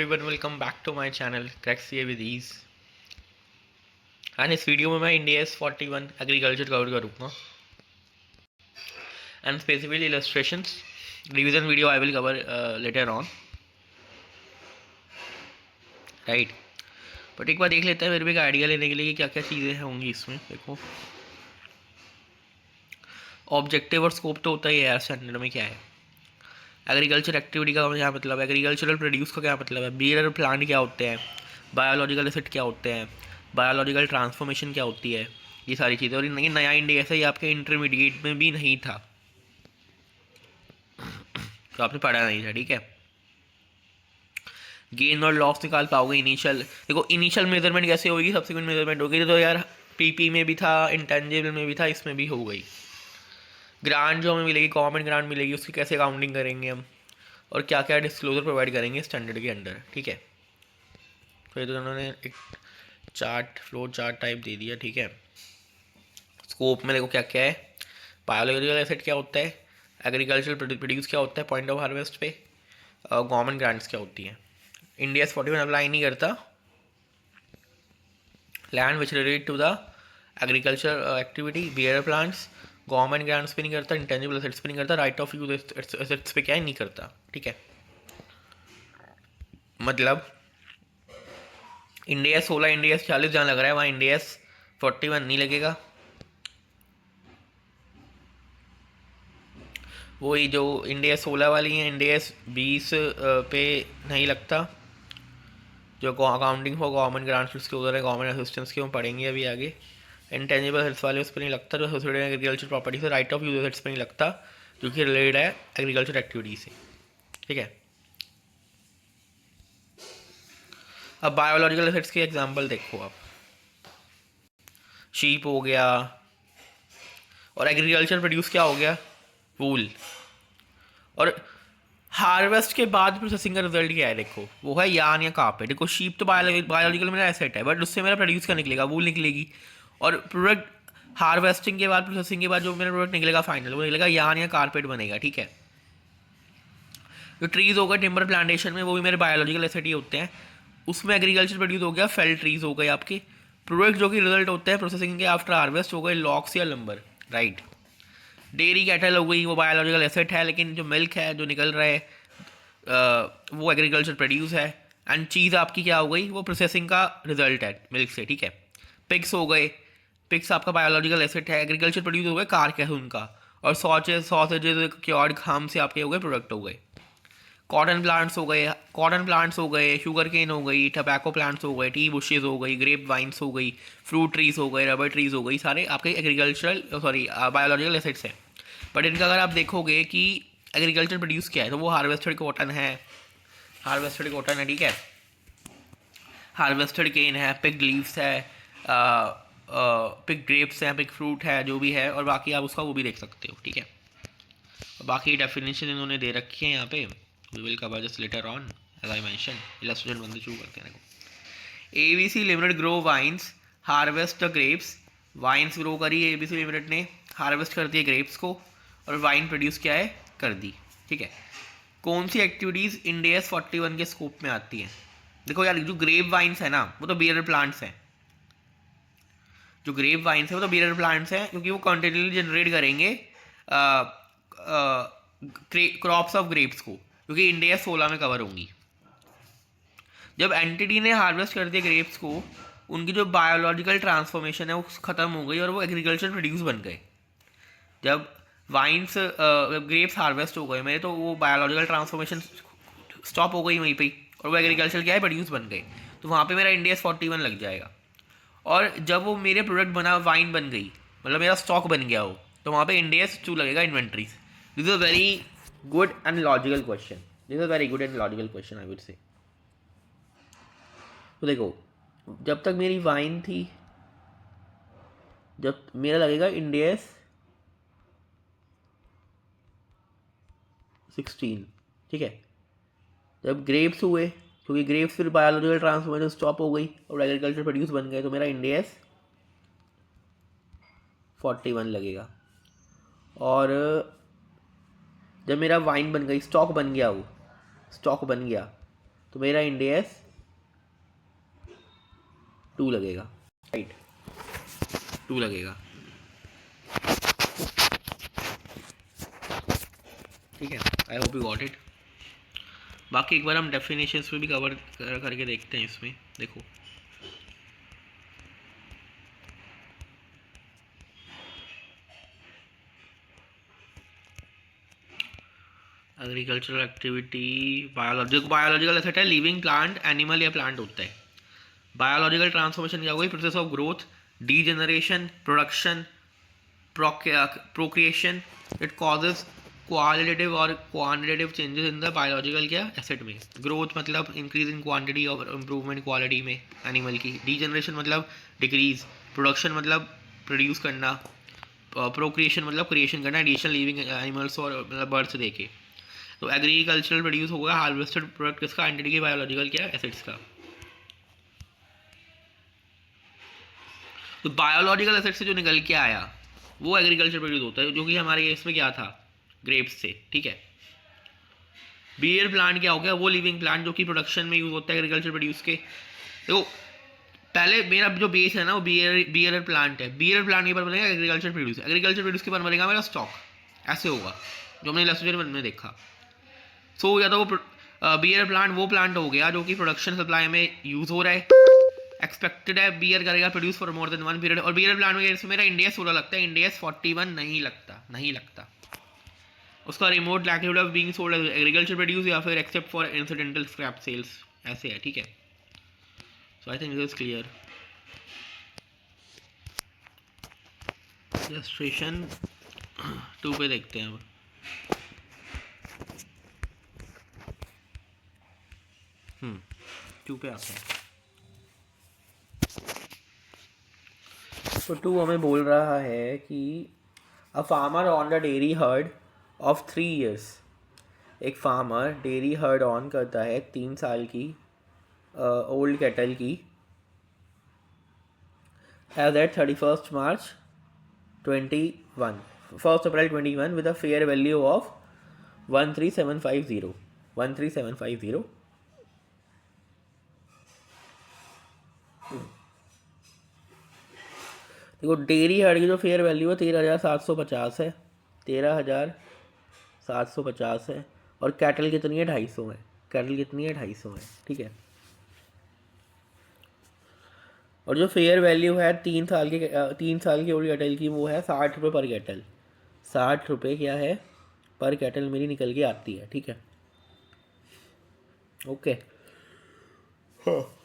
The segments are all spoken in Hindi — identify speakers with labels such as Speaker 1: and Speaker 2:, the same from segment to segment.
Speaker 1: Everyone, welcome back to my channel cracks ये विद ईज। एंड इस वीडियो में मैं इंडिया 41 एग्रीकल्चर कवर करूँगा and specifically illustrations revision video I will cover later on, right. But एक बार देख लेते हैं मेरे भी एक आइडिया लेने के लिए कि क्या क्या चीज़ें होंगी इसमें। देखो, ऑब्जेक्टिव और स्कोप तो होता ही है यार स्टैंडर्ड में। क्या है एग्रीकल्चर एक्टिविटी का क्या मतलब है, एग्रीकल्चरल प्रोड्यूस का क्या मतलब है, बियर प्लांट क्या होते हैं, बायोलॉजिकल एसिड क्या होते हैं, बायोलॉजिकल ट्रांसफॉर्मेशन क्या होती है, ये सारी चीज़ें। और ये नया इंडिया से ही आपके इंटरमीडिएट में भी नहीं था, तो आपने पढ़ा नहीं था, ठीक है। गेन और लॉस निकाल पाओगे इनिशियल। देखो, इनिशियल मेजरमेंट कैसे होगी, सब्सिक्वेंट मेजरमेंट होगी। तो यार पीपी में भी था, इंटेंजिबल में भी था, इसमें भी हो गई। ग्रांट जो हमें मिलेगी, गवर्नमेंट ग्रांट मिलेगी, उसकी कैसे काउंटिंग करेंगे हम, और क्या क्या डिस्क्लोजर प्रोवाइड करेंगे स्टैंडर्ड के अंडर, ठीक है। तो ये तो उन्होंने एक चार्ट, फ्लो चार्ट टाइप दे दिया, ठीक है। स्कोप में देखो क्या क्या है, बायोलॉजिकल एसेट क्या होता है, एग्रीकल्चर प्रोड्यूस क्या होता है पॉइंट ऑफ हार्वेस्ट पे, गवर्नमेंट ग्रांट्स क्या होती हैं। इंडिया 41 अप्लाई नहीं करता land which related to the agriculture activity, bear plants, government grants पे नहीं करता, इंटेंजिबल एसेट्स पे नहीं करता, राइट ऑफ यूज एसेट्स पे क्या है नहीं करता, ठीक है। मतलब इंडिया 16, इंडिया 40 जहाँ लग रहा है वहाँ इंडिया 41 नहीं लगेगा। वही जो इंडिया 16 वाली है, इंडिया 20 पे नहीं लगता। जो अकाउंटिंग फॉर गवर्नमेंट ग्रांट्स उसके उधर है, गवर्नमेंट असिस्टेंस के वो पढ़ेंगे अभी आगे। इंटेंजिबल एसेट्स वाले उस पर नहीं लगता, जो एसोसिएटेड एग्रीकल्चर प्रॉपर्टी से, राइट ऑफ यूज एसेट्स पर नहीं लगता, जो कि रिलेटेड है एग्रीकल्चर एक्टिविटी से, ठीक है। अब बायोलॉजिकल एसेट्स के एग्जांपल देखो आप, शीप हो गया, और एग्रीकल्चर प्रोड्यूस क्या हो गया, वूल। और हार्वेस्ट के बाद प्रोसेसिंग का रिजल्ट क्या है, देखो वो है यार्न या कार्पेट। देखो, शीप तो बायोलॉजिकल मेरा एसेट है, बट उससे मेरा प्रोड्यूस क्या निकलेगा, वूल निकलेगी। और प्रोडक्ट हार्वेस्टिंग के बाद, प्रोसेसिंग के बाद जो मेरा प्रोडक्ट निकलेगा फाइनल, वो निकलेगा यार्न या कार्पेट बनेगा, ठीक है। जो ट्रीज हो गए टिम्बर प्लांटेशन में, वो भी मेरे बायोलॉजिकल एसेट ही होते हैं। उसमें एग्रीकल्चर प्रोड्यूस हो गया, फेल ट्रीज हो गए आपके। प्रोडक्ट जो कि रिजल्ट होते हैं प्रोसेसिंग के आफ्टर हार्वेस्ट, हो गए लॉक्स या लंबर, राइट। डेयरी कैटल हो गई, वो बायोलॉजिकल एसेट है, लेकिन जो मिल्क है जो निकल रहा है वो एग्रीकल्चर प्रोड्यूस है। एंड चीज़ आपकी क्या हो गई, वो प्रोसेसिंग का रिजल्ट है मिल्क से, ठीक है। पिग्स हो गए, पिग्स आपका बायोलॉजिकल एसेट है, एग्रीकल्चर प्रोड्यूस हो गए कार उनका। और सॉसेजेस क्योर्ड खाम से आपके हो गए प्रोडक्ट हो गए। कॉटन प्लांट्स हो गए, शुगर केन हो गई, टबैको प्लांट्स हो गए, टी बुशेज हो गई, ग्रेप वाइन्स हो गई, फ्रूट ट्रीज हो गए, रबर ट्रीज हो गई, सारे आपके एग्रीकल्चरल बायोलॉजिकल एसेट्स हैं। बट इनका अगर आप देखोगे कि एग्रीकल्चर प्रोड्यूस क्या है, तो वो हार्वेस्टेड कॉटन है, ठीक है। हार्वेस्टेड केन है, पिग लीव्स है, पिग ग्रेप्स हैं, पिग फ्रूट है, जो भी है। और बाकी आप उसका वो भी देख सकते हो, ठीक है। बाकी डेफिनेशन इन्होंने दे रखी है यहाँ पे, we will cover this later on as I mention. Illustration बनते शुरू करते हैं। देखो, ABC limited grow wines, harvest the grapes. Wines grow करी एबीसी लिमिटेड ने, हार्वेस्ट कर दिए ग्रेप्स को, और वाइन प्रोड्यूस क्या है कर दी, ठीक है। कौन सी एक्टिविटीज़ इंडिया 41 के स्कोप में आती हैं। देखो यार, जो ग्रेप वाइन्स है ना, वो तो बियर प्लांट्स हैं। जो ग्रेप वाइन्स है वो तो बियर प्लांट्स हैं, क्योंकि वो कंटिन्यूली जनरेट करेंगे क्रॉप्स ऑफ ग्रेप्स को, क्योंकि इंडिया 16 में कवर होंगी। जब एंटिटी ने हार्वेस्ट कर दिया ग्रेप्स को, उनकी जो बायोलॉजिकल ट्रांसफॉर्मेशन है वो ख़त्म हो गई और वो एग्रीकल्चर प्रोड्यूस बन गए। जब वाइन्स ग्रेप्स हार्वेस्ट हो गए मेरे, तो वो बायोलॉजिकल ट्रांसफॉर्मेशन स्टॉप हो गई वहीं पे, और वो एग्रीकल्चर क्या है प्रोड्यूस बन गए। तो वहाँ पे मेरा इंडिया 41 लग जाएगा। और जब वो मेरे प्रोडक्ट बना, वाइन बन गई, मतलब मेरा स्टॉक बन गया हो, तो वहाँ पे इंडिया 2 लगेगा, inventories. This is a very good and logical question, I would say. तो देखो, जब तक मेरी वाइन थी, जब मेरा लगेगा इंडिया 16, ठीक है। जब ग्रेप्स हुए, क्योंकि ग्रेप्स फिर बायोलॉजिकल ट्रांसफॉर्मेशन स्टॉप हो गई और एग्रीकल्चर प्रोड्यूस बन गए, तो मेरा इंडिया 41 लगेगा। और जब मेरा वाइन बन गई, स्टॉक बन गया, तो मेरा इंडिया 2 लगेगा, राइट, 2 लगेगा, ठीक है। I hope you got it. बाकी एक बार हम डेफिनेशंस पे भी कवर करके देखते हैं इसमें। देखो एग्रीकल्चरल एक्टिविटी, बायोलॉजिकल एसेट है, लिविंग प्लांट, एनिमल या प्लांट होता है। बायोलॉजिकल ट्रांसफॉर्मेशन क्या हुई? Process of growth, degeneration, production, procreation. It causes qualitative और quantitative changes in the biological क्या एसेट में। ग्रोथ मतलब इंक्रीज इन क्वांटिटी और इम्प्रूवमेंट क्वालिटी में एनिमल की। डीजेनरेशन मतलब डिक्रीज। प्रोडक्शन मतलब प्रोड्यूस करना। प्रोक्रिएशन मतलब क्रिएशन करना एडिशनल लिविंग एनिमल्स और मतलब बर्ड्स देके। तो एग्रीकल्चरल प्रोड्यूस होगा हार्वेस्टेड प्रोडक्ट किसका? एंटिटी के बायोलॉजिकल क्या एसेट्स का। तो बायोलॉजिकल एसेट से जो निकल के आया वो एग्रीकल्चर प्रोड्यूस होता है, जो कि हमारे इसमें क्या था? ग्रेप्स से, ठीक है। बियर प्लांट क्या हो गया? वो लिविंग प्लांट जो कि प्रोडक्शन में यूज होता है एग्रीकल्चर प्रोड्यूस के। तो पहले मेरा जो बेस है ना वो बियर प्लांट है। बियर प्लांट के ऊपर बनेगा एग्रीकल्चर प्रोड्यूस। एग्रीकल्चर प्रोड्यूस के ऊपर बनेगा मेरा स्टॉक। ऐसे होगा जो हमने लेक्चर में देखा। सो या तो वो बियर प्लांट वो प्लांट हो गया जो कि प्रोडक्शन सप्लाई में यूज हो रहा है, एक्सपेक्टेड है बियर करेगा produce for more than 1 period. और बियर प्लांट में मेरा इंडिया 16 लगता है, इंडिया 41 नहीं लगता। उसका remote likelihood of being sold agriculture produce या फिर except for incidental scrap sales, ऐसे है, ठीक है। So I think this is clear. Illustration 2 पे देखते हैं अब। टू पे आते हैं। तो 2 हमें बोल रहा है कि a farmer on the dairy heard of 3 years, एक फार्मर डेयरी हर्ड ऑन करता है 3 साल की ओल्ड कैटल की as eight 31st March 21, 1st April 21 with a fair value of 13750। देखो डेयरी हर्ड की जो फेयर वैल्यू है 13,750 है, 13,750 है। और कैटल कितनी है? 250 है। कैटल कितनी है? 250 है, ठीक है। और जो फेयर वैल्यू है 3 साल की ओल्ड कैटल की वो है 60 रुपये पर कैटल। 60 रुपये क्या है? पर कैटल मेरी निकल के आती है, ठीक है, ओके। हाँ।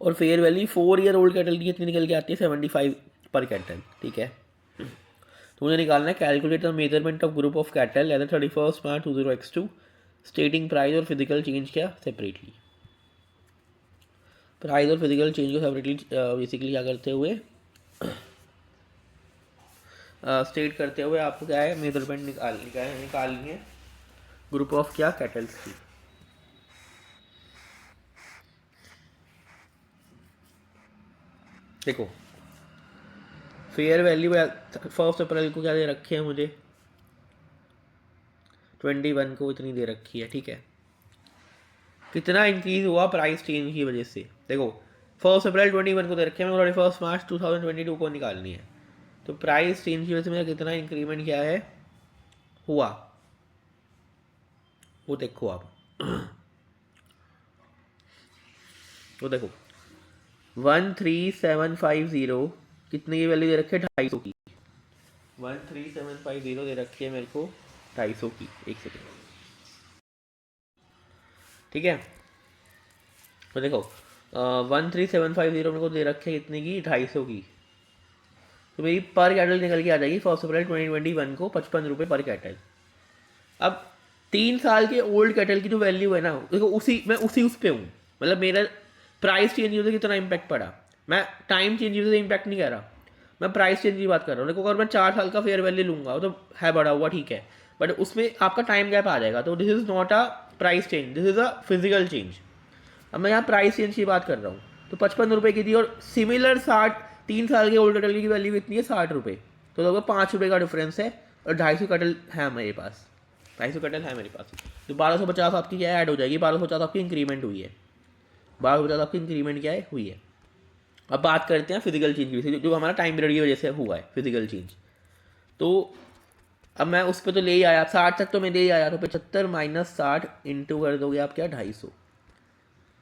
Speaker 1: और fair value 4 year old cattle की कितनी निकल के आती है? 75 पर कैटल, ठीक है। तो मुझे निकालना है calculate the measurement of group of cattle as 31st March 20x2 stating price और फिजिकल चेंज क्या सेपरेटली। प्राइस और फिजिकल चेंज को सेपरेटली बेसिकली क्या करते हुए स्टेट करते हुए आपको क्या है? मेजरमेंट निकालनी है ग्रुप ऑफ क्या? कैटल्स की। देखो फेयर वैल्यू 1 अप्रैल को क्या दे रखी है मुझे? 21 को इतनी दे रखी है, ठीक है। कितना इंक्रीज हुआ प्राइस चेंज की वजह से? देखो 1 अप्रैल 21 को दे रखे हैं, मैं 31 मार्च 2022 को निकालनी है। तो प्राइस चेंज की वजह से मेरा कितना इंक्रीमेंट क्या है हुआ वो देखो आप। वो देखो 13750 कितने की वैल्यू दे रखी है? 250 की। 13750 दे रखी है मेरे को 250 की। एक सेकेंड, ठीक है। तो देखो 13750 मेरे को दे रखे है कितने की? 250 की। तो मेरी पर कैटल निकल के आ जाएगी 1 अप्रैल 2021 को 55 रुपये पर कैटल। अब 3 साल के ओल्ड कैटल की जो वैल्यू है ना, देखो मैं उस पे हूँ। मतलब मेरा प्राइस चेंज होने से कितना इम्पैक्ट पड़ा, मैं टाइम चेंज होने से इम्पैक्ट नहीं कर रहा, मैं प्राइस चेंज की बात कर रहा हूँ। देखो अगर मैं 4 साल का फेयर वैल्यू लूँगा तो है बढ़ा हुआ, ठीक है, बट उसमें आपका टाइम गैप आ जाएगा। तो this is not a price change, this is a physical change. अब मैं यहाँ प्राइस चेंज की बात कर रहा हूँ। तो 55 रुपये की थी और सिमिलर 3 साल के ओल्ड कैटल की वैल्यू कितनी है? 60 रुपये। तो लोगों 5 रुपये का डिफरेंस है और 250 कटल है मेरे पास, 250 कटल है मेरे पास। तो 1250 आपकी क्या ऐड हो जाएगी, 1250 आपकी इंक्रीमेंट हुई है, 1250 आपकी इंक्रीमेंट क्या है हुई है। अब बात करते हैं फिजिकल चेंज की, जो हमारा टाइम पीरियड की वजह से हुआ है फिजिकल चेंज। तो अब मैं उस पर तो ले ही आया, 60 तक तो मैं ले ही आया, तो 75 माइनस 60 इंटू कर दोगे आप क्या 250,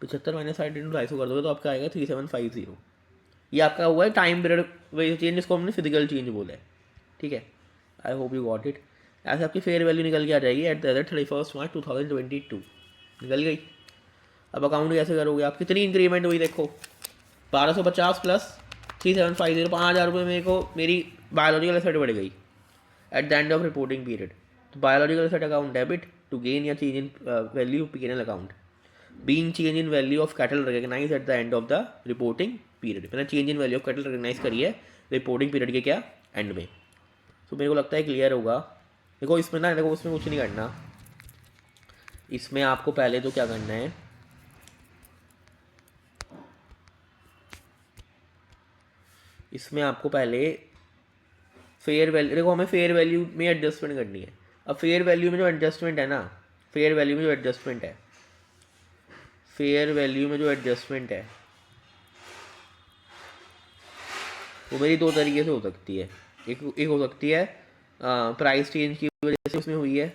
Speaker 1: 75 माइनस 60 इंटू 250 कर दोगे तो आपका आएगा 3750। ये आपका हुआ है टाइम पीरियड वही चेंज, जिसको हमने फिजिकल चेंज बोला है, ठीक है। I hope you got it. ऐसे आपकी फेयर वैल्यू निकल के आ जाएगी एट द 31 मार्च 2022 निकल गई। अब अकाउंट कैसे करोगे आप, कितनी इंक्रीमेंट हुई देखो, 1250 प्लस 3750, 5000 रुपये मेरे को मेरी बायोलॉजिकल एसेट बढ़ गई at the end of reporting period. तो biological asset account debit to gain या change in value P&L account being change in value of cattle recognise at the end of the reporting period. मैंने change in value of cattle recognise करी है रिपोर्टिंग पीरियड के क्या एंड में। तो मेरे को लगता है क्लियर होगा। देखो इसमें ना, देखो उसमें कुछ नहीं करना, इसमें आपको पहले तो क्या करना है, इसमें आपको पहले फेयर वैल्यू, देखो हमें फेयर वैल्यू में एडजस्टमेंट करनी है। अब फेयर वैल्यू में जो एडजस्टमेंट है ना, फेयर वैल्यू में जो एडजस्टमेंट है, फेयर वैल्यू में जो एडजस्टमेंट है वो मेरी दो तरीके से हो सकती है। एक हो सकती है प्राइस चेंज की वजह से उसमें हुई है,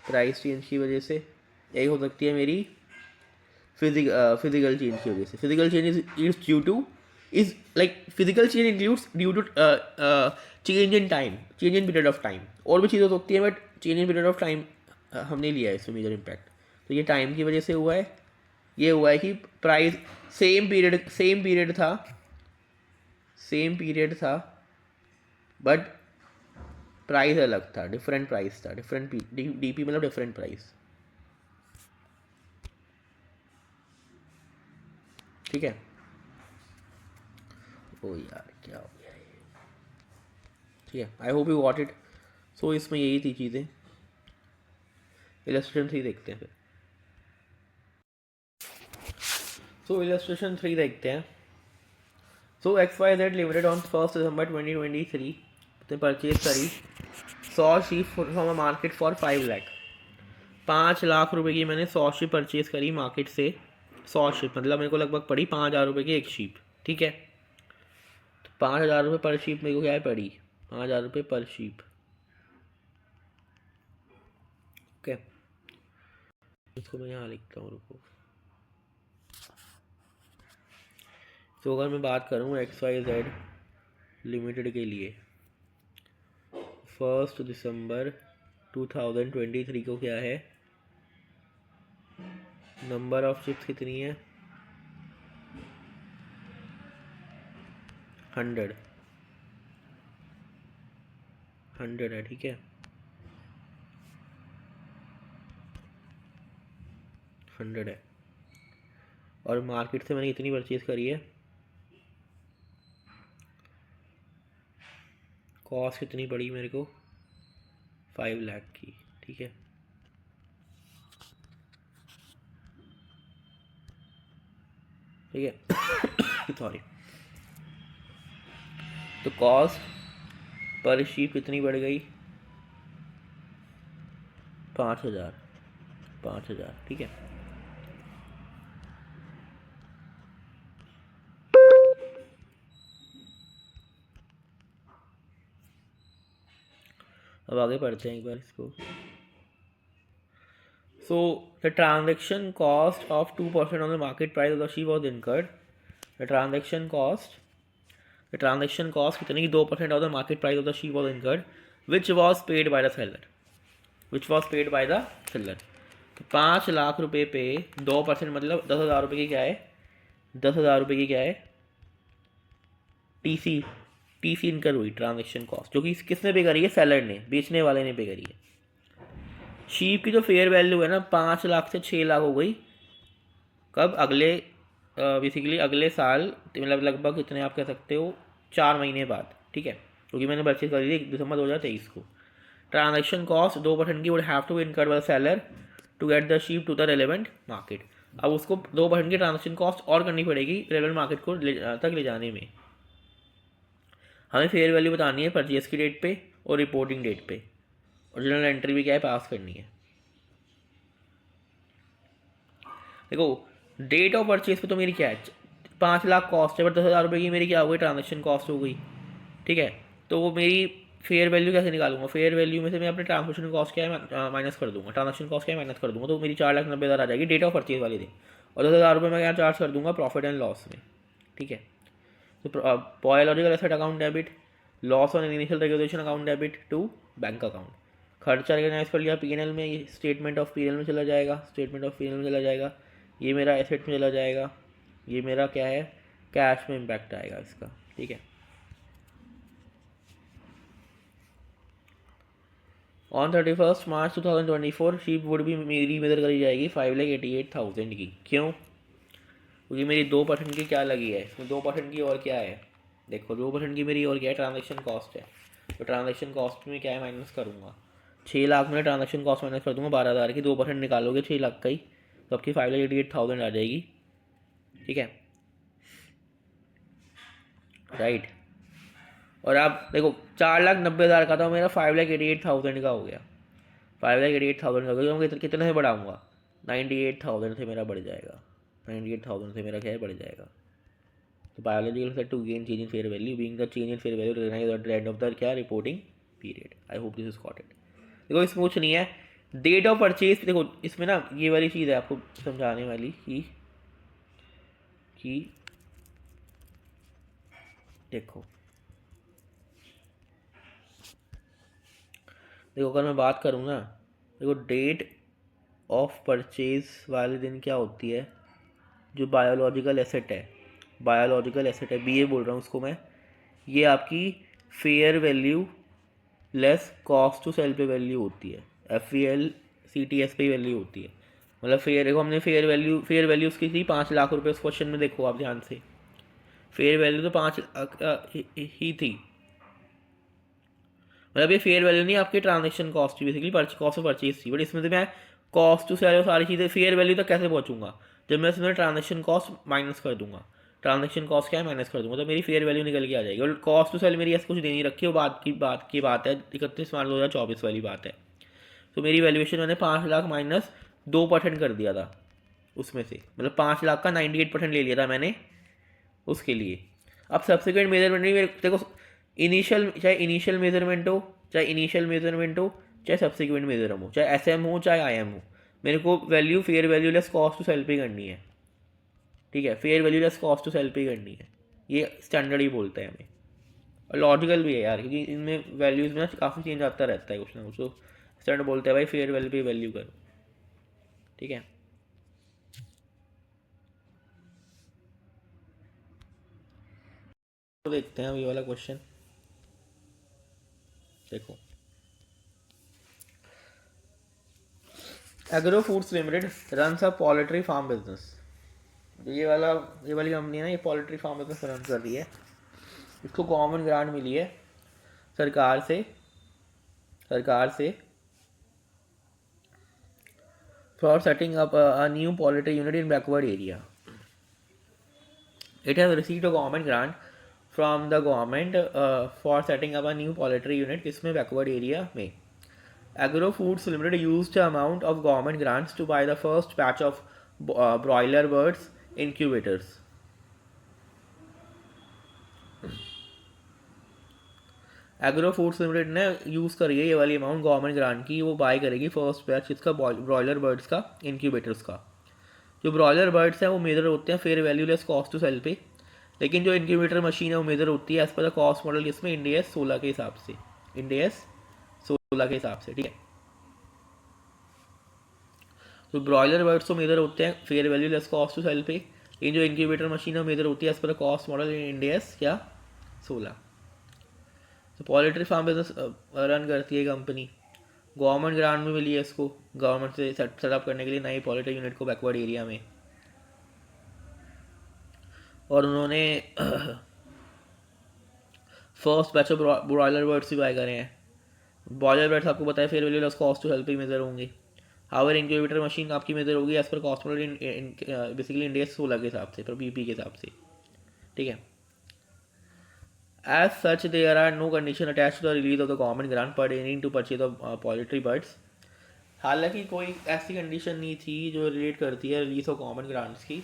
Speaker 1: प्राइस चेंज की वजह से। एक हो सकती है मेरी फिजिकल चेंज की वजह से। Physical change is due to is like physical change includes due to change in time, change in period of time। और भी चीज़ हो सकती है but change in period of time हमने लिया है इसमें मेजर इम्पैक्ट। तो ये टाइम की वजह से हुआ है, ये हुआ है कि प्राइस सेम पीरियड था बट प्राइस अलग था, डिफरेंट प्राइस था, डिफरेंट डीपी मतलब डिफरेंट प्राइस, ठीक है। ओ यार क्या हो गया ये, ठीक है। I hope you got it. So इसमें यही थी चीज़ें। इलस्ट्रेशन 3 देखते हैं फिर। सो इलस्ट्रेशन 3 देखते हैं। सो XYZ लिमिटेड ऑन 1 दिसंबर 2023 ने परचेज करी 100 sheep from a market for 5 lakh. 5 lakh रुपए की मैंने 100 शीप परचेज करी मार्केट से। 100 शीप मतलब मेरे को लगभग पड़ी 5000 रुपये की एक शीप, ठीक है। 5000 रुपये पर शीप मेरे को क्या है पड़ी, 5000 रुपये पर शीप, ओके। इसको मैं यहाँ लिखता हूँ, रुको। तो अगर मैं बात करूँ XYZ लिमिटेड के लिए 1 दिसंबर 2023 को क्या है, नंबर ऑफ शिप्स कितनी है 100 है, ठीक है। 100 है और मार्केट से मैंने इतनी परचेज करी है, कॉस्ट कितनी पड़ी मेरे को 5 लाख की, ठीक है। ठीक है सॉरी। तो कॉस्ट पर शीप कितनी बढ़ गई 5000, ठीक है। अब आगे पढ़ते हैं एक बार इसको। So the transaction cost of 2% on the market price of the sheep was incurred. The transaction cost कितनी की 2% of the market price of the sheep was incurred which was paid by the seller. तो 5 लाख रुपए पे 2% मतलब 10,000 रुपये की क्या है, 10,000 रुपये की क्या है टीसी इनकर हुई ट्रांजेक्शन कॉस्ट, जो कि किसने पे करी है, सेलर ने, बेचने वाले ने पे करी है। शीप की जो फेयर वैल्यू है ना 5 लाख से 6 लाख हो गई कब, अगले बेसिकली अगले साल, मतलब लगभग कितने आप कह सकते हो 4 महीने बाद, ठीक है, क्योंकि मैंने परचेज करी थी दिसंबर 2023 को। ट्रांजेक्शन कॉस्ट 2% की would have to incurred by the seller to get the sheep to the relevant market. अब उसको 2% की ट्रांजेक्शन कॉस्ट और करनी पड़ेगी रेलेवेंट मार्केट को तक ले जाने में। हमें फेयर वैल्यू बतानी है परचेज की डेट पे और रिपोर्टिंग डेट पे, और जर्नल एंट्री भी क्या है, पास करनी है। देखो डेट ऑफ परचेज पे तो मेरी क्या है, 5 लाख कॉस्ट है, पर 10,000 रुपये की मेरी क्या हो गई, ट्रांजेक्शन कॉस्ट हो गई। ठीक है, तो वो मेरी फेयर वैल्यू कैसे निकालूंगा, फेयर वैल्यू में से मैं अपने ट्रांजेक्शन कॉस्ट क्या है माइनस कर दूंगा, ट्रांजेक्शन कॉस्ट क्या है माइनस कर दूंगा, तो मेरी 4,90,000 आ जाएगी डेट ऑफ परचेज वाली दिन, और 10,000 रुपये मैं क्या चार्ज कर दूंगा प्रॉफिट एंड लॉस में। ठीक है, तो biological asset account debit, loss on initial regulation account debit to bank account. खर्चा रिकग्नाइज कर लिया पीएनएल में, ये स्टेटमेंट ऑफ पीएनएल में चला जाएगा, स्टेटमेंट ऑफ पीएनएल में चला जाएगा, ये मेरा एसेट में चला जाएगा, ये मेरा क्या है कैश में इम्पैक्ट आएगा इसका। ठीक है, ऑन 31 मार्च 2024 शीप वुड भी मेरी मेजर करी जाएगी 5,88,000 की। क्यों, क्योंकि मेरी 2% की क्या लगी है इसमें, 2% की और क्या है, देखो 2% की मेरी और क्या है, ट्रांजेक्शन कॉस्ट है, तो ट्रांजेक्शन कॉस्ट में क्या है माइनस करूँगा, 6 लाख में ट्रांजेक्शन कॉस्ट माइनस कर दूँगा 12,000 की, 2% निकालोगे 6 लाख का ही, तो आपकी 5,88,000 आ जाएगी। ठीक है, राइट। और आप देखो 4,90,000 का था मेरा, 5,88,000 का हो गया, 5,88,000 का हो गया, तो कितने से बढ़ाऊँगा, 98,000 से मेरा बढ़ जाएगा, 98,000 से मेरा क्या है बढ़ जाएगा। तो biological set to gain change in fair value being the change in fair value recognized at the end of the क्या reporting period. I hope this is got it. देखो इसमें कुछ नहीं है, डेट ऑफ परचेज देखो इसमें ना ये वाली चीज़ है आपको समझाने वाली कि देखो अगर मैं बात करूँ ना, देखो डेट ऑफ परचेज वाले दिन क्या होती है, जो बायोलॉजिकल एसेट है, बायोलॉजिकल एसेट है बीए बोल रहा हूँ उसको मैं, ये आपकी fair value less cost to sell पे वैल्यू होती है, FVL CTS पे वैल्यू होती है। मतलब फेयर देखो हमने फेयर वैल्यू उसकी थी 5 लाख रुपये, उस क्वेश्चन में देखो आप ध्यान से, फेयर वैल्यू तो 5 ही थी, मतलब ये फेयर वैल्यू नहीं आपकी ट्रांजेक्शन कॉस्ट थी, बेसिकली कॉस्ट ऑफ परचेज थी, बट इसमें तो मैं कॉस्ट टू सेल सारी चीज़ें फेयर वैल्यू तक कैसे पहुँचूंगा, जब मैं इसमें ट्रांजेक्शन कॉस्ट माइनस कर दूंगा, ट्रांजेक्शन कॉस्ट क्या है माइनस कर दूंगा, तो मेरी फेयर वैल्यू निकल के आ जाएगी। और कॉस्ट टू सेल मेरी ऐसे कुछ देनी रखी है, वो बात है 31 मार्च 2024 वाली बात है। तो मेरी वैल्यूएशन मैंने 5 लाख माइनस 2% कर दिया था उसमें से, मतलब 5 लाख का 98% ले लिया था मैंने उसके लिए। अब सब्सिक्वेंट मेजरमेंट नहीं, देखो इनिशियल मेजरमेंट हो, चाहे सब्सिक्वेंट मेजरमेंट हो, चाहे SM हो चाहे IM हो, मेरे को value fair value less cost to sell पे करनी है। ठीक है, fair value less cost to sell पे करनी है, ये स्टैंडर्ड ही बोलते हैं हमें, और लॉजिकल भी है यार, क्योंकि इनमें वैल्यूज़ में काफ़ी चेंज आता रहता है कुछ ना कुछ, तो स्टैंडर्ड बोलते हैं भाई फेयर वैल्यू पे वैल्यू करो। ठीक है, तो देखते हैं ये वाला क्वेश्चन, देखो agro foods limited runs a poultry farm business, ये वाली कंपनी है ना, ये पोल्ट्री फार्म बिजनेस रन कर रही है, इसको गवर्नमेंट ग्रांट मिली है सरकार से for setting up a new poultry unit in backward area. It has received a government grant from the government for setting up a new poultry unit किसमें बैकवर्ड एरिया में। Agro foods limited used the amount of government grants to buy the first batch of broiler birds incubators. Agro foods limited ने यूज़ करी है ये वाली अमाउंट गवर्नमेंट ग्रांट की, वो बाय करेगी फर्स्ट बैच इसका ब्रॉयलर बर्ड्स का इंक्यूबेटर्स का। जो ब्रॉयलर बर्ड्स हैं वो मेजर होते हैं fair value less cost to sell पे, लेकिन जो इंक्यूबेटर मशीन है वो मेजर होती है as per the cost model इसमें इंडियस 16 के हिसाब से, ठीक है। तो ब्रॉयलर बर्ड्स तो मेजर होते हैं fair value less cost to sell पे, इन जो इंक्यूबेटर मशीन है वो मेजर होती है as per the cost model in Ind AS क्या 16। तो पोल्ट्री फार्म बिजनेस रन करती है कंपनी, गवर्नमेंट ग्रांट में मिली है इसको, गवर्नमेंट से सेटअप करने के लिए नई पोल्ट्री यूनिट को बैकवर्ड एरिया में, और उन्होंने first batch of broiler birds भी बाय करे हैं। ब्रॉयलर बर्ड्स आपको पता है fair value less cost to sell पे मेजर होंगे, हावर इंक्यूबेटर मशीन आपकी मेजर होगी as per cost model basically India 16 के हिसाब से, पर BP के हिसाब से। ठीक है, As such, there are no condition attached to the release of the government grant pertaining to purchase of poultry birds. हालांकि कोई ऐसी कंडीशन नहीं थी जो रिलेट करती है रिलीज ऑफ गवर्नमेंट ग्रांट्स की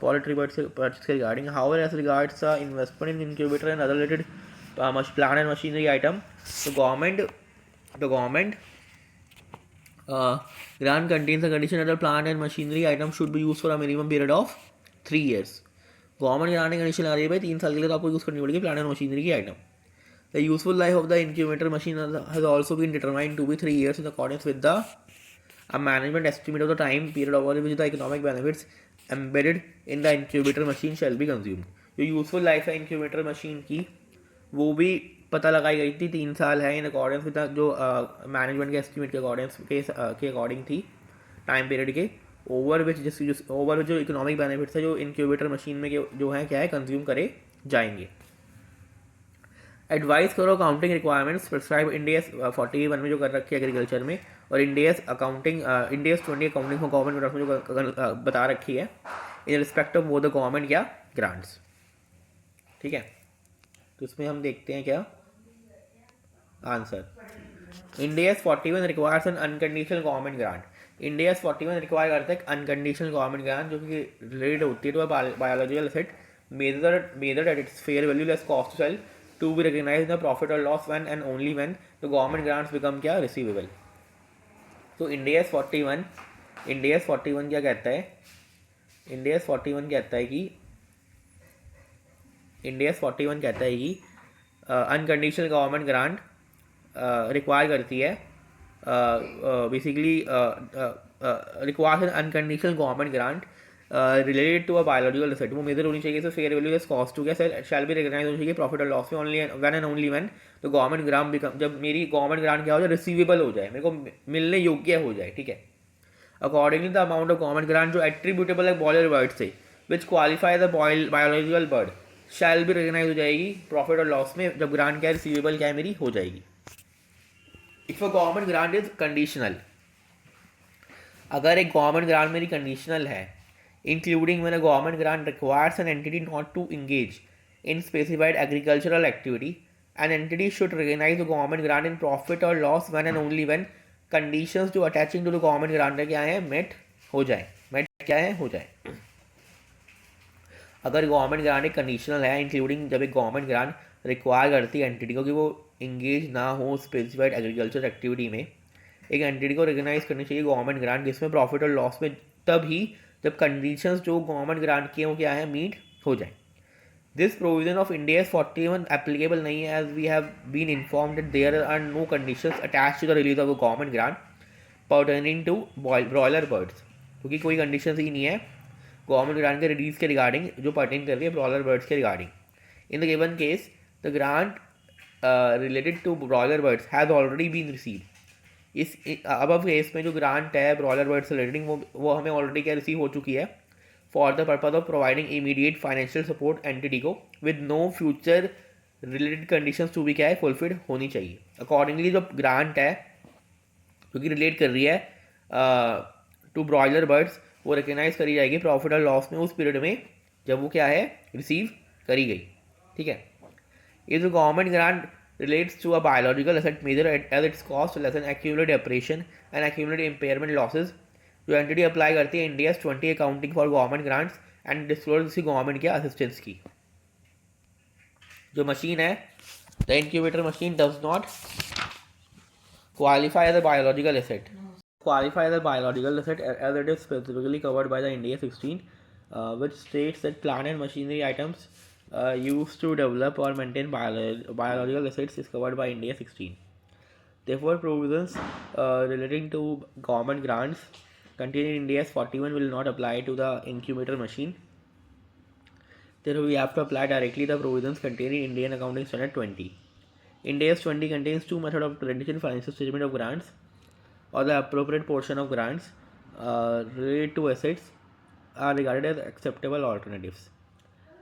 Speaker 1: poultry birds परचेज के regarding. However as regards investment in incubator and other related plant and machinery item, the government grant contains a condition that the plant and machinery item should be used for a minimum period of 3 years. Government grant ने कंडीशन लगा दी है भाई 3 साल के लिए तो आपको यूज़ करनी पड़ेगी प्लांट एंड मशीनरी की item. The useful life of the incubator machine has also been determined to be 3 years in accordance with the a management estimate of the time period over which the economic benefits embedded in the incubator machine shall be consumed. जो यूजफुल लाइफ है इंक्यूबेटर मशीन की वो भी पता लगाई गई थी 3 साल है इन अकॉर्डेंस विद जो मैनेजमेंट के एस्टिमेट के अकॉर्डिंग थी टाइम पीरियड के ओवर विच जो इकोनॉमिक बेनिफिट्स है जो इंक्यूबेटर मशीन में जो है क्या है कंज्यूम करे जाएंगे. एडवाइस करो अकाउंटिंग रिक्वायरमेंट्स प्रिस्क्राइब इंडियस 41 में जो कर रखी है एग्रीकल्चर में और इंडियस 20 अकाउंटिंग फॉर गवर्नमेंट में जो बता रखी है इन रिस्पेक्ट ऑफ वो द गवर्नमेंट या ग्रांट्स. ठीक है, तो इसमें हम देखते हैं क्या answer. Indians 41 requires an unconditional government grant. Indians 41 require करता है अनकंडीशनल गवर्नमेंट ग्रांट जो कि रिलेटेड होती है to biological asset measured at its fair value less cost to sell to be recognise the profit और loss when and only when the government grants become क्या रिसीवेबल. तो इंडियस 41 क्या कहता है, इंडियस 41 कहता है कि अनकंडीशनल गवर्नमेंट ग्रांट रिक्वायर करती है basically requires an unconditional government grant related to a biological asset. वो मेजर होनी चाहिए fair value less cost to क्या शैल बी रिकग्नाइज होनी चाहिए प्रॉफिट और लॉस में only when and only when तो गवर्नमेंट ग्रांट बिकम जब मेरी गवर्नमेंट ग्रांट क्या हो जाए रिसीवेबल हो जाए मेरे को मिलने योग्य हो जाए. ठीक है, accordingly the amount of government grant जो एट्रीब्यूटेबल है बॉयलर बर्ड से विच क्वालिफाई द बायोलॉजिकल बर्ड शैल भी रिकग्नाइज हो जाएगी प्रॉफिट और लॉस में जब ग्रांट क्या रिसीवेबल क्या मेरी हो जाएगी. If a government grant is conditional, अगर एक गवर्नमेंट ग्रांट मेरी कंडीशनल है including when a government grant requires an entity not to engage in specified agricultural activity an entity should recognise the government grant in profit और loss when and only when conditions जो attaching to the government grant क्या है मेट हो जाए. अगर गवर्नमेंट ग्रांट एक कंडीशनल है इंक्लूडिंग जब एक गवर्नमेंट ग्रांट रिक्वायर करती है एंटिटी को कि वो इंगेज ना हो स्पेसिफाइड एग्रीकल्चर एक्टिविटी में, एक एंटिटी को रिकग्नाइज करनी चाहिए गवर्नमेंट ग्रांट जिसमें प्रॉफिट और लॉस में तभी जब कंडीशंस जो गवर्नमेंट ग्रांट की हैं वो क्या है मीट हो जाए. This provision of Ind AS 41 applicable नहीं है as we have been informed that there are no conditions attached to the release of a government grant pertaining to broiler birds, क्योंकि कोई कंडीशन ही नहीं है गवर्नमेंट ग्रांट के रिलीज के रिगार्डिंग जो पर्टेन कर रही है ब्रॉयलर बर्ड्स के regarding. In the given case the grant related to broiler birds has already been receive. इस अब केस में जो ग्रांट है ब्रॉयलर बर्ड से रिलेटेड वो हमें ऑलरेडी क्या रिसीव हो चुकी है for the purpose of providing immediate financial support entity को with no future related conditions to भी क्या है फुलफिल्ड होनी चाहिए. अकॉर्डिंगली जो ग्रांट है क्योंकि रिलेट कर रही है टू ब्रॉयलर बर्ड्स वो रिकग्नाइज करी जाएगी प्रॉफिट और लॉस में उस पीरियड में जब वो क्या है रिसीव करी गई. ठीक है, ये जो government grant relates to a biological asset measured as its cost less than accumulated depreciation and accumulated impairment losses जो एंटिटी अप्लाई करती है Ind AS 20 accounting for government grants and disclose इसी गवर्नमेंट के असिस्टेंस की. जो मशीन है the incubator machine does not qualify as a biological asset as it is specifically covered by the India 16 which states that plant and machinery items used to develop or maintain biological assets is covered by India 16. Therefore, provisions relating to government grants contained in India's 41 will not apply to the incubator machine. Therefore, we have to apply directly the provisions contained in Indian Accounting Standard 20. India's 20 contains two methods of presentation financial statement of grants or the appropriate portion of grants related to assets are regarded as acceptable alternatives.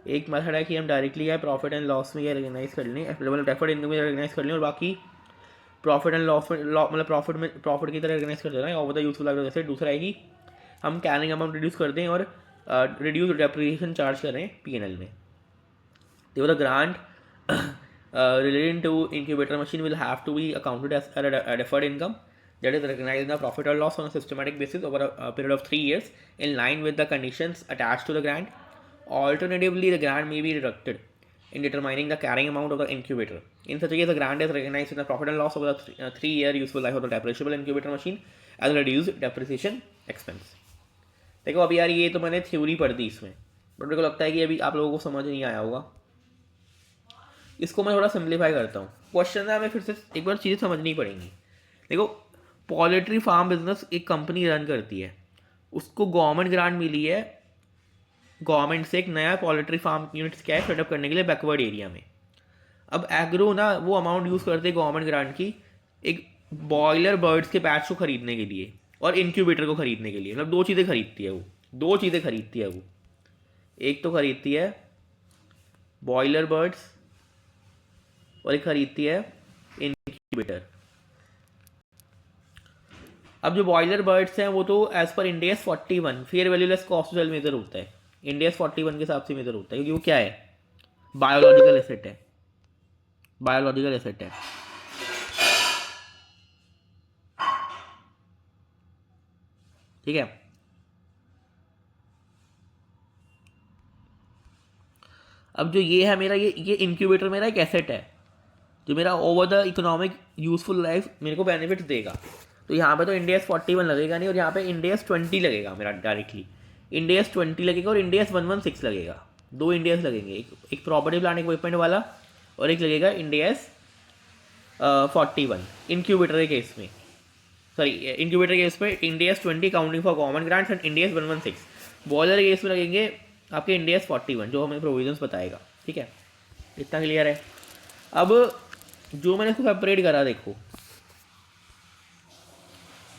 Speaker 1: एक मेथड है कि हम डायरेक्टली क्या प्रॉफिट एंड लॉस में क्या रिकग्नाइज कर लें डेफर्ड इनकम में रिकग्नाइज कर लें और बाकी प्रॉफिट एंड लॉस में मतलब प्रॉफिट की तरह रिकग्नाइज कर देना है और यूजफुल लाइफ जैसे. दूसरा है कि हम कैरिंग अमाउंट रिड्यूस कर दें और रिड्यूस डेप्रिसिएशन चार्ज करें P&L में. तो the grant relating to incubator machine will have to be accounted as a deferred income that is recognized in the profit or loss on a systematic basis over a period of 3 years in line with the conditions attached to the grant. Alternatively, the grant may be deducted in determining the carrying amount of the incubator. In such a case, the grant is recognized in the profit and loss over the 3-year useful life of the depreciable incubator machine as a reduced depreciation expense. देखो अभी यार ये तो मैंने थ्योरी पढ़ दी इसमें, बट मेरे को लगता है कि अभी आप लोगों को समझ नहीं आया होगा. इसको मैं थोड़ा सिंप्लीफाई करता हूँ. क्वेश्चन है हमें फिर से एक बार चीज़ें समझनी पड़ेंगी. देखो पोल्ट्री फार्म बिजनेस एक कंपनी रन करती है, उसको गवर्नमेंट ग्रांट मिली है गवर्नमेंट से एक नया पोल्ट्री फार्म यूनिट्स क्या है सेटअप करने के लिए बैकवर्ड एरिया में. अब एग्रो ना वो अमाउंट यूज़ करते हैं गवर्नमेंट ग्रांट की एक बॉयलर बर्ड्स के पैच को खरीदने के लिए और इंक्यूबेटर को खरीदने के लिए. मतलब दो चीज़ें खरीदती है वो. एक तो खरीदती है बॉयलर बर्ड्स और एक खरीदती है इंक्यूबेटर. अब जो बॉयलर बर्ड्स हैं वो तो as per Ind AS 41 fair value less cost to sell measure होता है. इंड AS 41 के हिसाब से मेजर होता है क्योंकि वो क्या है, बायोलॉजिकल एसेट है. ठीक है. अब जो ये है मेरा ये इंक्यूबेटर मेरा एक एसेट है जो मेरा over the economic useful life मेरे को बेनिफिट्स देगा. तो यहाँ पे तो इंड AS 41 लगेगा नहीं और यहाँ पे इंड AS 20 लगेगा मेरा डायरेक्टली. इंड AS 20 लगेगा और इंड AS 116 लगेगा. दो इंड AS लगेंगे, एक प्रॉपर्टी प्लांट इक्विपमेंट वाला और एक लगेगा इंड AS 41 इंक्यूबेटर के केस में. इंक्यूबेटर के केस में Ind AS 20 counting for government grants and Ind AS 116. Boiler के केस में लगेंगे आपके इंड AS 41 जो हमें प्रोविजंस बताएगा. ठीक है, इतना क्लियर है. अब जो मैंने इसको सेपरेट करा देखो,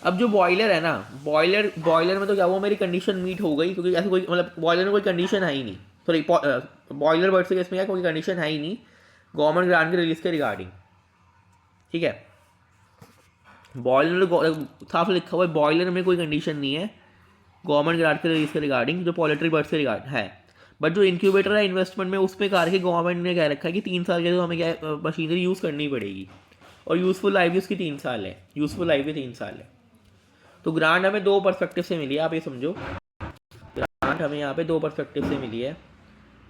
Speaker 1: अब जो बॉयलर है ना, बॉयलर में तो क्या वो मेरी कंडीशन मीट हो गई क्योंकि ऐसे कोई मतलब बॉयलर में कोई कंडीशन है ही नहीं. बॉयलर बर्ड्स के केस में क्या कोई कंडीशन है ही नहीं गवर्नमेंट ग्रांट के रिलीज के रिगार्डिंग. ठीक है, बॉयलर साफ लिखा हुआ है बॉयलर में कोई कंडीशन नहीं है गवर्नमेंट ग्रांट के रिलीज के रिगार्डिंग जो पोल्ट्री बर्ड्स के रिगार्ड है. बट जो इंक्यूबेटर है इन्वेस्टमेंट में उसमें कार के गवर्नमेंट ने कह रखा है कि 3 साल के तो हमें क्या मशीनरी यूज़ करनी पड़ेगी और यूज़फुल लाइफ भी उसकी 3 साल है. तो ग्रांट हमें 2 पर्सपेक्टिव से मिली है. आप ये समझो ग्रांट हमें यहाँ पे 2 पर्सपेक्टिव से मिली है.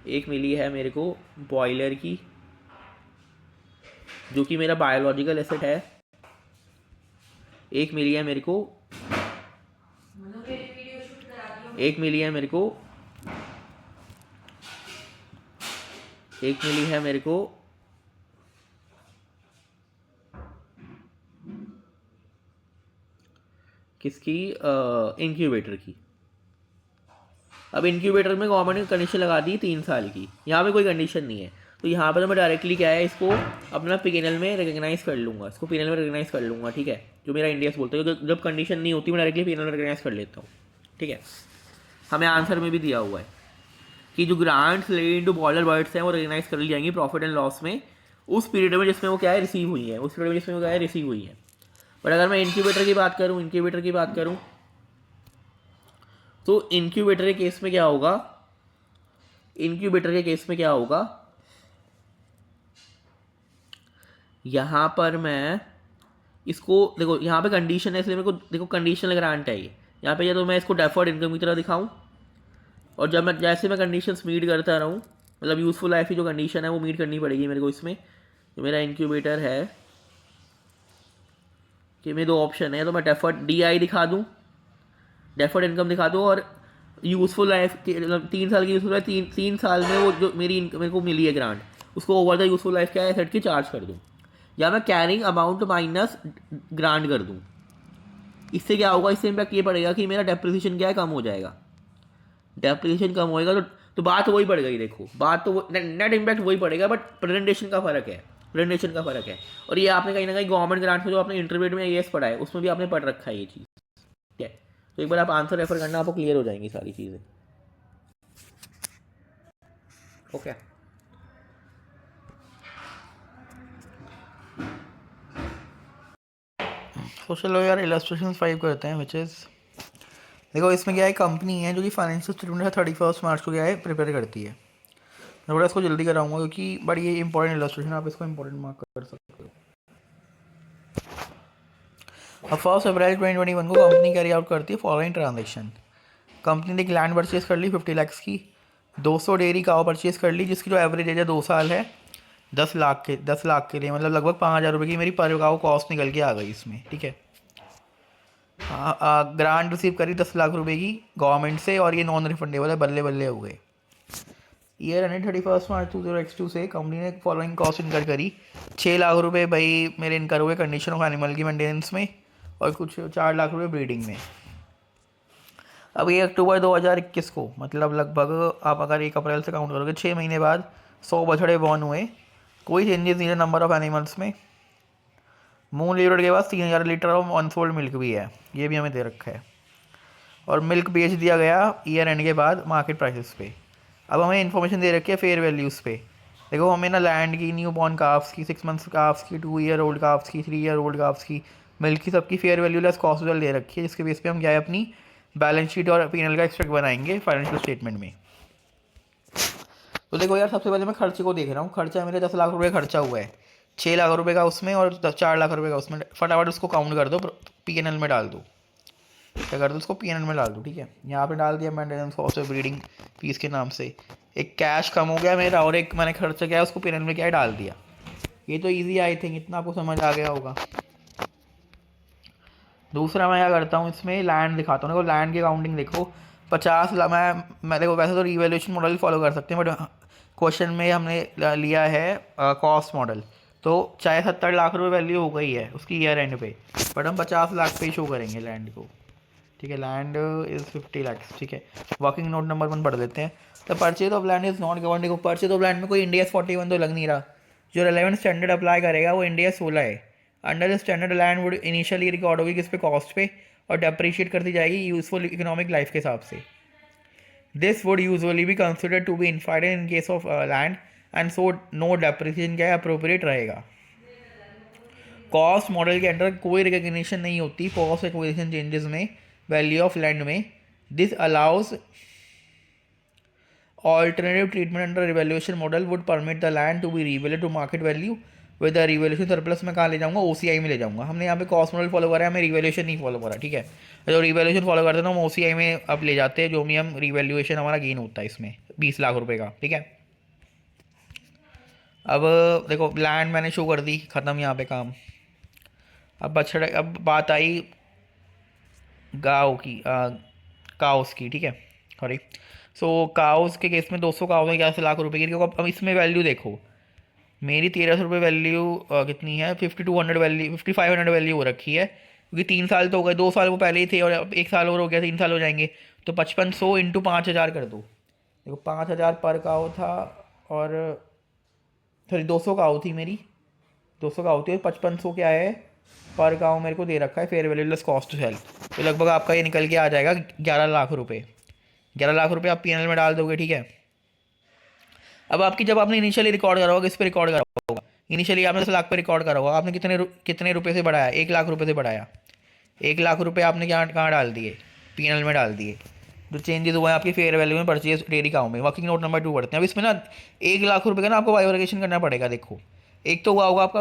Speaker 1: एक मिली है मेरे को बॉयलर की जो कि मेरा बायोलॉजिकल एसेट है. एक मिली है मेरे को किसकी, इंक्यूबेटर की. अब इंक्यूबेटर में गवर्नमेंट ने कंडीशन लगा दी 3 साल की, यहाँ पे कोई कंडीशन नहीं है. तो यहाँ पर तो मैं डायरेक्टली क्या है इसको अपना P&L में रिकग्नाइज कर लूँगा. ठीक है, जो मेरा इंड AS बोलता है जब कंडीशन नहीं होती मैं डायरेक्टली P&L में रिकग्नाइज कर लेता हूँ. ठीक है, हमें आंसर में भी दिया हुआ है कि जो grants related to boiler birds हैं वो रिकग्नाइज कर ली जाएंगी प्रॉफिट एंड लॉस में उस पीरियड में जिसमें वो क्या है रिसीव हुई है. बट अगर मैं इंक्यूबेटर की बात करूँ तो इंक्यूबेटर के केस में क्या होगा, यहाँ पर मैं इसको देखो यहाँ पे कंडीशन है इसलिए मेरे को देखो कंडीशनल ग्रांट है ये. यहाँ पे या तो मैं इसको डेफर्ड इनकम की तरह दिखाऊं और जब मैं जैसे मैं कंडीशंस मीट करता रहूँ मतलब यूजफुल लाइफ की जो कंडीशन है वो मीट करनी पड़ेगी मेरे को. इसमें जो मेरा इंक्यूबेटर है कि मेरे 2 ऑप्शन है तो मैं डेफर्ड DI दिखा दूँ, डेफर्ड इनकम दिखा दूँ और यूजफुल लाइफ 3 साल की यूजफुल लाइफ 3 साल में वो जो मेरे को मिली है ग्रांट उसको ओवर द यूजफुल लाइफ क्या है एसेट की चार्ज कर दूँ या मैं कैरिंग अमाउंट माइनस ग्रांट कर दूँ. इससे क्या होगा, इससे इम्पैक्ट ये पड़ेगा कि मेरा डेप्रिसिएशन क्या है कम हो जाएगा. डेप्रिसिएशन कम होएगा तो बात वही पड़ गई. देखो बात तो नेट इम्पैक्ट वही पड़ेगा बट प्रेजेंटेशन का फ़र्क है. और ये आपने कहीं ना कहीं गवर्नमेंट ग्रांट में जो आपने इंटरमीडिएट में AS पढ़ा है उसमें भी आपने पढ़ रखा है ये चीज़. ठीक है, तो एक बार आप आंसर रेफर करना आपको क्लियर हो जाएंगी सारी चीज़ें. ओके तो चलो यार इलस्ट्रेशन 5 करते हैं विच इज़ देखो इसमें क्या है कंपनी है जो कि फाइनेंशियल स्टेटमेंट है 31 मार्च को क्या है प्रिपेयर करती है. थोड़ा इसको जल्दी कराऊंगा क्योंकि बड़ी ये इंपॉर्टेंट इलस्ट्रेशन, आप इसको इंपॉर्टेंट मार्क कर सकते हो। अब 1 अप्रैल 2021 को कंपनी कैरी आउट करती है फॉलोइंग ट्रांजेक्शन। कंपनी ने एक लैंड परचेज कर ली 50 लाख की, 200 डेयरी काव परचेज कर ली जिसकी जो एवरेज एज है 2 साल है, 10 लाख के लिए, मतलब लगभग 5,000 रुपये की मेरी पर काव कॉस्ट निकल के आ गई इसमें, ठीक है। ग्रांट रिसीव करी 10 लाख रुपए की गवर्नमेंट से, और ये नॉन रिफंडेबल है, बल्ले बल्ले हो गए। ईयर एंडेड 31 मार्च 2022 से कंपनी ने फॉलोइंग कॉस्ट इनकर करी। 6 लाख रुपए भाई मेरे इनकर हुए कंडीशन ऑफ एनिमल की मेंटेनेंस में, और कुछ 4 लाख रुपए ब्रीडिंग में। अब 1 अक्टूबर 2021 को, मतलब लगभग आप अगर 1 अप्रैल से काउंट करोगे 6 महीने बाद 100 बछड़े बॉर्न हुए। कोई चेंजेस नहीं है नंबर ऑफ एनिमल्स में। मून लीवर के पास 3,000 लीटर ऑफ अनसोल्ड मिल्क भी है, ये भी हमें दे रखा है, और मिल्क बेच दिया गया ईयर एंड के बाद मार्केट प्राइसेस पे। अब हमें इन्फॉर्मेशन दे रखी है फेयर वैल्यूज़ पे। देखो हमें ना लैंड की, न्यू बॉर्न काफ्स की, 6 मंथ्स काफ्स की, 2 ईयर ओल्ड काफ्स की, 3 ईयर ओल्ड काफ्स की, मिल्क की, सबकी फेयर वैल्यू लेस कॉस्ट दे रखी है, जिसके बेस पे हम क्या है अपनी बैलेंस शीट और P&L का एक्सट्रैक्ट बनाएंगे फाइनेंशियल स्टेटमेंट में। तो देखो यार, सबसे पहले मैं खर्चे को देख रहा हूँ। खर्चा मेरे 10 लाख रुपये खर्चा हुआ है, 6 लाख रुपये का उसमें और 4 लाख रुपये का उसमें। फटाफट उसको काउंट कर दो, P&L में डाल दो। क्या कर दो, उसको P&L में डाल दो, ठीक है। यहाँ पे डाल दिया मेंटेनेंस कॉस्ट और ब्रीडिंग फीस के नाम से। एक कैश कम हो गया मेरा, और एक मैंने खर्चा किया उसको P&L में क्या है डाल दिया। ये तो इजी, आई थिंक इतना आपको समझ आ गया होगा। दूसरा मैं क्या करता हूँ, इसमें लैंड दिखाता हूँ। देखो लैंड की अकाउंटिंग देखो, 50 लाख, मैं देखो वैसे तो रिवैल्यूएशन मॉडल फॉलो कर सकते हैं, बट क्वेश्चन में हमने लिया है कॉस्ट मॉडल, तो चाहे 70 लाख रुपए वैल्यू हो गई है उसकी ईयर एंड पे, बट हम 50 लाख पे शो करेंगे लैंड को, ठीक है। लैंड इज़ 50 लाख, ठीक है। वर्किंग नोट नंबर 1 पढ़ देते हैं। The purchase of land is not govern. देखो परचेज ऑफ लैंड में कोई इंडिया 41 तो लग नहीं रहा, जो रेलेवेंट स्टैंडर्ड अप्लाई करेगा वो इंडिया 16 है। Under the standard land would initially record होगी किस पे, कॉस्ट पे, और डेप्रिशिएट करती जाएगी यूजफुल इकोनॉमिक लाइफ के हिसाब से। This would usually be considered to be infinite in case of land, and so no depreciation क्या है अप्रोप्रिएट रहेगा। कॉस्ट मॉडल के अंडर कोई रिकग्निशन नहीं होती कॉस्ट एक्विजिशन चेंजेस में वैल्यू ऑफ लैंड में। This allows alternative treatment under revaluation model would permit the land to be revalued to market value with the revaluation surplus में कहाँ ले जाऊंगा, OCI में ले जाऊंगा। हमने यहाँ पे कॉस्ट मॉडल फॉलो करा है, हमें रिवैल्यूएशन नहीं फॉलो करा, ठीक है। जो रिवैल्यूएशन फॉलो करते हैं तो हम OCI में अब ले जाते हैं, जो भी हम रिवैल्यूएशन हमारा गेन होता है इसमें 20 लाख रुपये का, ठीक है। अब देखो लैंड मैंने शो कर दी, ख़त्म यहाँ पे काम। अब बछड़े, अब बात आई गाँव की, काउस की, ठीक है, सॉरी। सो काउस के केस में 200 काउस है 11 लाख रुपए की, क्योंकि अब इसमें वैल्यू देखो, मेरी 1300 रुपये वैल्यू कितनी है, 5200 वैल्यू, 5500 वैल्यू हो रखी है, क्योंकि 3 साल तो हो गए, 2 साल वो पहले ही थे, और अब 1 साल और हो गया, 3 साल हो जाएंगे, तो 5500 इंटू 5000 कर दो। देखो 5000 पर काउ था, और सॉरी 200 काउ थी मेरी, 200 काउ थी, और 5500 क्या है पर काउ मेरे को दे रखा है fair value less cost to sell. तो लगभग आपका ये निकल के आ जाएगा 11 लाख रुपये। 11 लाख रुपये आप P&L में डाल दोगे, ठीक है। अब आपकी, जब आपने इनिशियली रिकॉर्ड करा होगा, किस पे रिकॉर्ड करा होगा, इनिशियली आपने 10 लाख पे रिकॉर्ड करा होगा, आपने कितने रुपए से बढ़ाया, 1 लाख रुपए से बढ़ाया। 1 लाख रुपए आपने कहाँ डाल दिए, P&L में डाल दिए। जो चेंजेस हुए हैं आपकी फेयर वैल्यू में परचेज डेयरी काउ में। वर्किंग नोट नंबर 2 पढ़ते हैं। अब इसमें ना 1 लाख रुपये का ना आपको बाइफरकेशन करना पड़ेगा। देखो एक तो हुआ होगा आपका,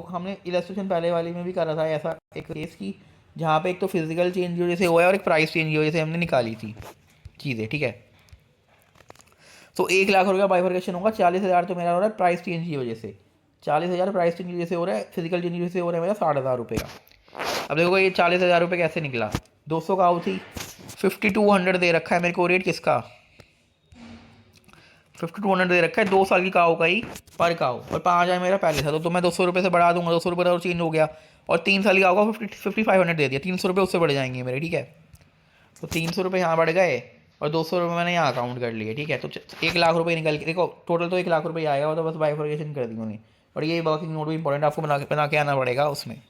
Speaker 1: हमने इलस्ट्रेशन पहले वाली में भी करा था ऐसा एक केस की, जहाँ पे एक तो फिजिकल चेंज की वजह से हुआ है और एक प्राइस चेंज की वजह से हमने निकाली थी चीज़ें, ठीक है। तो 1 लाख रुपये का बाइफरकेशन होगा, 40,000 तो मेरा हो रहा है प्राइस चेंज की वजह से, 40,000 प्राइस चेंज की वजह से हो रहा है, फिजिकल चेंज की वजह से हो रहा है मेरा 60,000 रुपये का। अब देखो ये 40,000 रुपये कैसे निकला, 200 काउ थी, 5200 दे रखा है मेरे को रेट किसका, 5200 दे रखा है 2 साल की काउ का ही पर काउ, और 5,000 मेरा पहले था, तो मैं 200 रुपये से बढ़ा दूंगा, 200 रुपये और चेंज हो गया, और 3 साल की काउ का 5500 दे दिया, 300 रुपये उससे बढ़ जाएंगे मेरे, ठीक है। तो 300 रुपये यहाँ बढ़ गए, और 200 रुपये मैंने यहाँ अकाउंट कर लिए, ठीक है। तो 1 लाख रुपये निकल के, देखो टोटल तो 1 लाख रुपये आएगा, वो तो बस बाइफरकेशन कर दी उन्होंने। और ये वर्किंग नोट भी इंपॉर्टेंट आपको बना के आना पड़ेगा उसमें।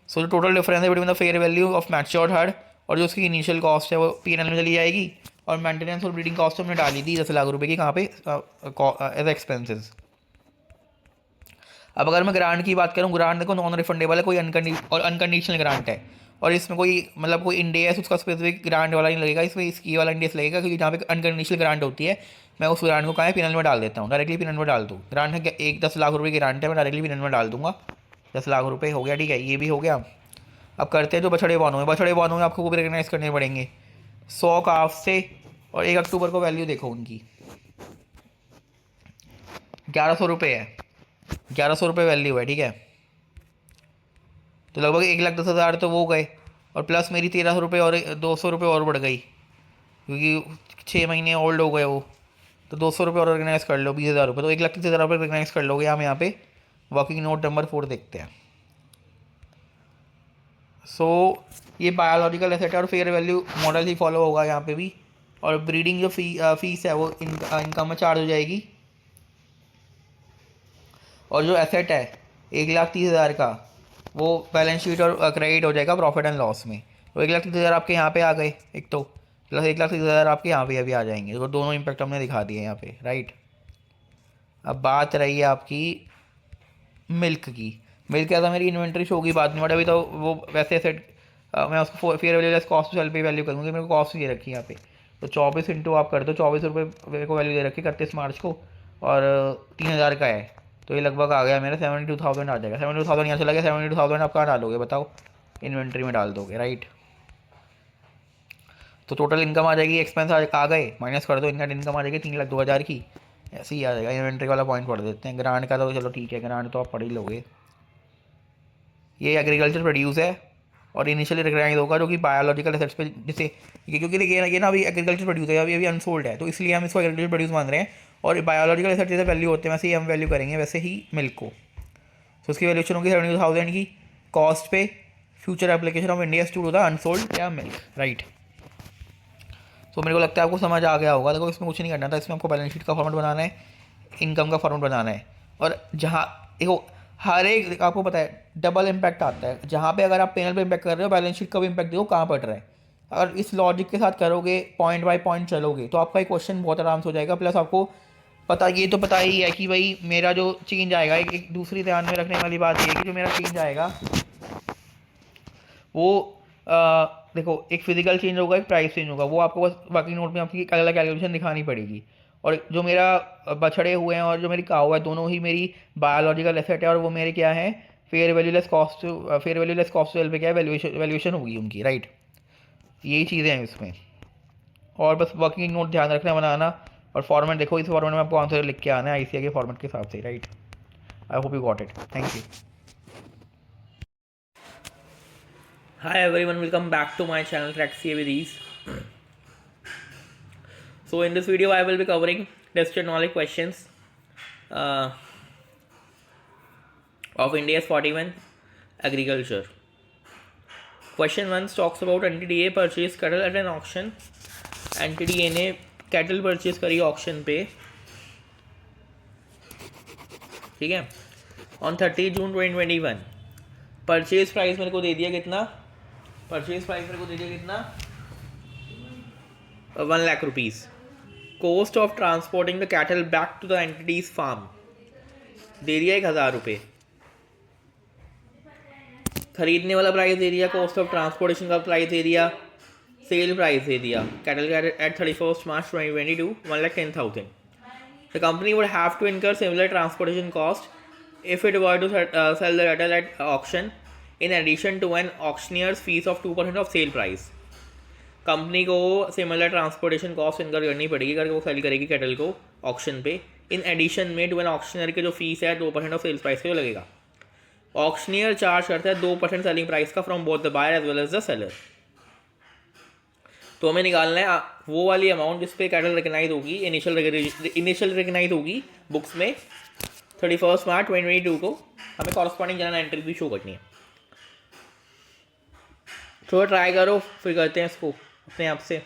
Speaker 1: सो जो टोटल डिफरेंस है between the fair value of matured heard और जो उसकी इनिशियल कॉस्ट है वो P&L में चली जाएगी, और मेंटेनेंस और ब्रीडिंग कॉस्ट हमने डाली थी 10 लाख रुपये की, कहाँ पे एज एक्सपेंसेस। अब अगर मैं ग्रांट की बात करूँ, ग्रांट देखो नॉन रिफंडेबल है, कोई अनकंडीशनल ग्रांट है, और इसमें कोई मतलब कोई इंडिया उसका स्पेसिफिक ग्रांट वाला नहीं लगेगा, इसमें इसकी वाला इंडिया लगेगा, क्योंकि जहाँ पे अनकंडीशनल ग्रांट होती है मैं उस ग्रांट को कहाँ है पिनल में डाल देता हूँ, डायरेक्टली पिनल में डाल दूँ। ग्रांट है क्या, 10 लाख रुपये की ग्रांट है, मैं डायरेक्टली पिनल में डाल दूँगा। 10 लाख रुपये हो गया, ठीक है, ये भी हो गया। अब करते हैं जो बछड़े बानों में, बछड़े बानों में आपको वो भी रिकगनाइज़ करने पड़ेंगे 100 काफ से। और 1 अक्टूबर को वैल्यू देखो उनकी 1100 रुपये है, 1100 रुपये वैल्यू है, ठीक है। तो लगभग 1,10,000 तो वो गए, और प्लस मेरी 1300 रुपये और 200 रुपये और बढ़ गई, क्योंकि 6 महीने ओल्ड हो गए वो। तो 200 रुपये और ऑर्गेनाइज कर लो, 20,000 रुपये, तो 1,30,000 रुपये ऑर्गेनाइज कर लोगे। हम यहाँ पे वर्किंग नोट नंबर 4 देखते हैं। सो ये बायोलॉजिकल एसेट है और फेयर वैल्यू मॉडल ही फॉलो होगा यहाँ पे भी। और ब्रीडिंग जो फीस है वो इनकम में चार्ज हो जाएगी। और जो एसेट है 1,30,000 का वो बैलेंस शीट और क्रेडिट हो जाएगा प्रॉफिट एंड लॉस में। तो 1,30,000 आपके यहाँ पे आ गए एक तो, प्लस 1,30,000 आपके यहाँ पे अभी आ जाएंगे। तो दोनों इम्पैक्ट हमने दिखा दिए यहाँ पे, राइट। अब बात रही है आपकी मिल्क की। मिल्क क्या था, मेरी इन्वेंट्री शो होगी बाद में, बट अभी तो वो वैसे एसेट मैं उसको fair value less cost sell पे वैल्यू करूँगी। मेरे को कॉस्ट दे रखी है यहाँ पे, तो 24 इंटू आप कर दो, 24 रुपये मेरे को वैल्यू दे रखी 31 मार्च को, और 3,000 का है, तो ये लगभग आ गया मेरा 72,000 आ जाएगा। 72,000 यहाँ चला गया, 72,000 आप कहाँ डालोगे बताओ, इन्वेंट्री में डाल दोगे, राइट। तो टोटल इनकम आ जाएगी, एक्सपेंस आ गए, माइनस कर दो, इनका इनकम आ जाएगी 3,02,000 की, ऐसे ही आ जाएगा। इन्वेंट्री वाला पॉइंट पढ़ देते हैं। ग्रांट का तो चलो ठीक है, ग्रांट तो आप पढ़ ही लोगे। ये एग्रीकल्चर प्रोड्यूस है और इनिशियली रिकग्नाइज होगा, जो कि बायोलॉजिकल एसेट्स पे जैसे क्योंकि देखिए ये ना अभी एग्रीकल्चर प्रोड्यूस है, अभी अनसोल्ड है, तो इसलिए हम इसको एग्रीकल्चर प्रोड्यूस मान रहे हैं। और बायोलॉजिकल एसेट जैसे वैल्यू होते हैं वैसे ही हम वैल्यू करेंगे, वैसे ही मिल्क को। तो उसकी वैल्यूशन होगी 72,000 की कॉस्ट पे, future application of India to the unsold क्या मिल्क, राइट। तो मेरे को लगता है आपको समझ आ गया होगा। देखो इसमें कुछ नहीं करना था, इसमें आपको बैलेंस शीट का फॉर्मेट बनाना है, इनकम का फॉर्मेट बनाना है। और जहाँ देखो हर एक आपको पता है डबल इम्पैक्ट आता है, जहाँ पे अगर आप पेनल पे इम्पैक्ट कर रहे हो, बैलेंस शीट का भी इम्पैक्ट देखो कहाँ पड़ रहा है। अगर इस लॉजिक के साथ करोगे, पॉइंट बाय पॉइंट चलोगे, तो आपका एक क्वेश्चन बहुत आराम से हो जाएगा। प्लस आपको पता ये तो पता ही है कि भाई मेरा जो चेंज आएगा, एक दूसरी ध्यान में रखने वाली बात ये है कि जो मेरा चेंज आएगा वो देखो एक फिजिकल चेंज होगा, एक प्राइस चेंज होगा, वो आपको बस वर्किंग नोट में आपकी अलग अलग कैलकुलेशन दिखानी पड़ेगी। और जो मेरा बछड़े हुए हैं और जो मेरी काऊ है, दोनों ही मेरी बायोलॉजिकल एसेट है, और वो मेरे क्या है fair value less cost sell पे क्या है वैल्यूएशन होगी उनकी, राइट। यही चीज़ें हैं इसमें। और बस वर्किंग नोट ध्यान रखना बनाना। और फॉर्मेट देखो, इस फॉर्मेट में आपको आंसर लिख के आना है आईसीआई के फॉर्मेट के हिसाब से, right. I hope you got it, thank you. Hi everyone, welcome back to my channel Track CA with Ease. So in this video I will be covering test and knowledge questions of India's 41 agriculture. Question 1 talks about NTDA purchase cattle at an auction. NTDA ने cattle purchase करी auction पे, ठीक है, on 30 June 2021। परचेज प्राइस मेरे को दे दिया कितना, परचेज प्राइस मेरे को दे दिया कितना 1 lakh rupees. Cost of transporting the cattle back to the entity's farm दे दिया 1,000 रुपये। खरीदने वाला प्राइस दे दिया, कॉस्ट ऑफ ट्रांसपोर्टेशन का प्राइस दे दिया, सेल प्राइस दे दिया कैटल का at 31 March 2022 1,10,000। The company would have to incur similar transportation cost if it were to sell the cattle at auction in addition to an auctioneer's fees of 2% of sale price। Company को सिमिलर ट्रांसपोर्टेशन कॉस्ट इनकर करनी पड़ेगी करके वो सेल करेगी कैटल को ऑक्शन पे, इन एडिशन में टू एन ऑक्शनर के जो फीस है 2% ऑफ सेल्स प्राइस का जो लगेगा। ऑक्शनियर चार्ज करता है 2% सेलिंग प्राइस का from both the buyer as well as the seller. तो हमें निकालना है वो वाली अमाउंट जिस पे कैटल रिकग्नाइज होगी, इनिशियल रिकग्नाइज होगी बुक्स में 31 March 2022 को। हमें कॉरस्पॉन्डिंग जनरल एंट्री भी शो करनी है। थोड़ा ट्राई करो, फिर करते हैं इसको अपने आप से।